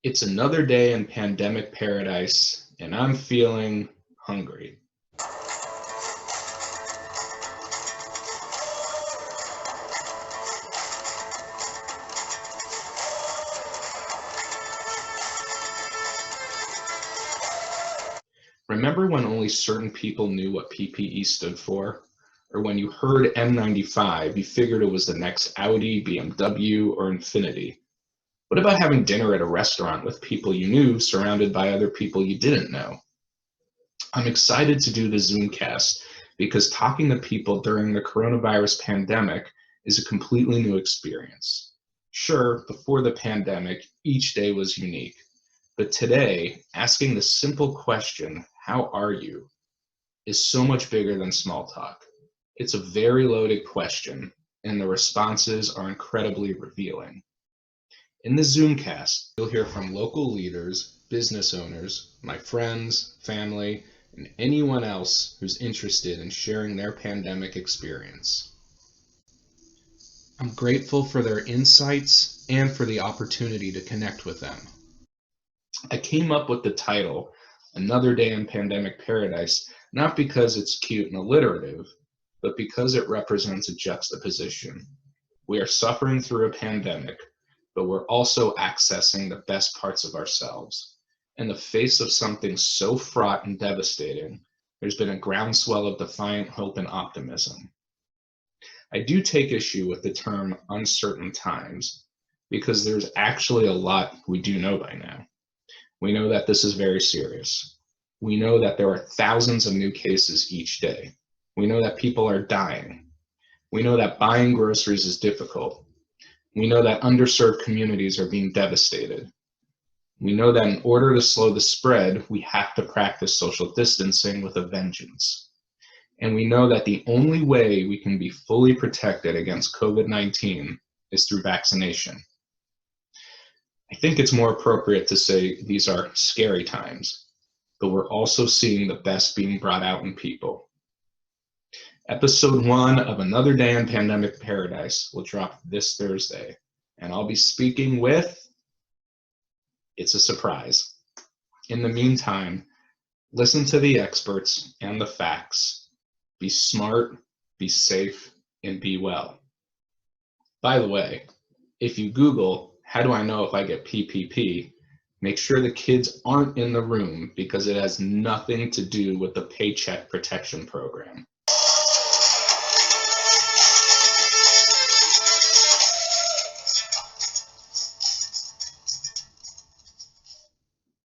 It's another day in pandemic paradise, and I'm feeling hungry. Remember when only certain people knew what PPE stood for? Or when you heard N95, you figured it was the next Audi, BMW, or Infiniti? What about having dinner at a restaurant with people you knew surrounded by other people you didn't know? I'm excited to do the ZoomCast because talking to people during the coronavirus pandemic is a completely new experience. Sure, before the pandemic, each day was unique, but today, asking the simple question, "How are you?" is so much bigger than small talk. It's a very loaded question, and the responses are incredibly revealing. In the ZoomCast, you'll hear from local leaders, business owners, my friends, family, and anyone else who's interested in sharing their pandemic experience. I'm grateful for their insights and for the opportunity to connect with them. I came up with the title, Another Day in Pandemic Paradise, not because it's cute and alliterative, but because it represents a juxtaposition. We are suffering through a pandemic, but we're also accessing the best parts of ourselves. In the face of something so fraught and devastating, there's been a groundswell of defiant hope and optimism. I do take issue with the term uncertain times because there's actually a lot we do know by now. We know that this is very serious. We know that there are thousands of new cases each day. We know that people are dying. We know that buying groceries is difficult. We know that underserved communities are being devastated. We know that in order to slow the spread, we have to practice social distancing with a vengeance. And we know that the only way we can be fully protected against COVID-19 is through vaccination. I think it's more appropriate to say these are scary times, but we're also seeing the best being brought out in people. Episode 1 of Another Day in Pandemic Paradise will drop this Thursday, and I'll be speaking with, it's a surprise. In the meantime, listen to the experts and the facts. Be smart, be safe, and be well. By the way, if you Google, how do I know if I get PPP, make sure the kids aren't in the room because it has nothing to do with the Paycheck Protection Program.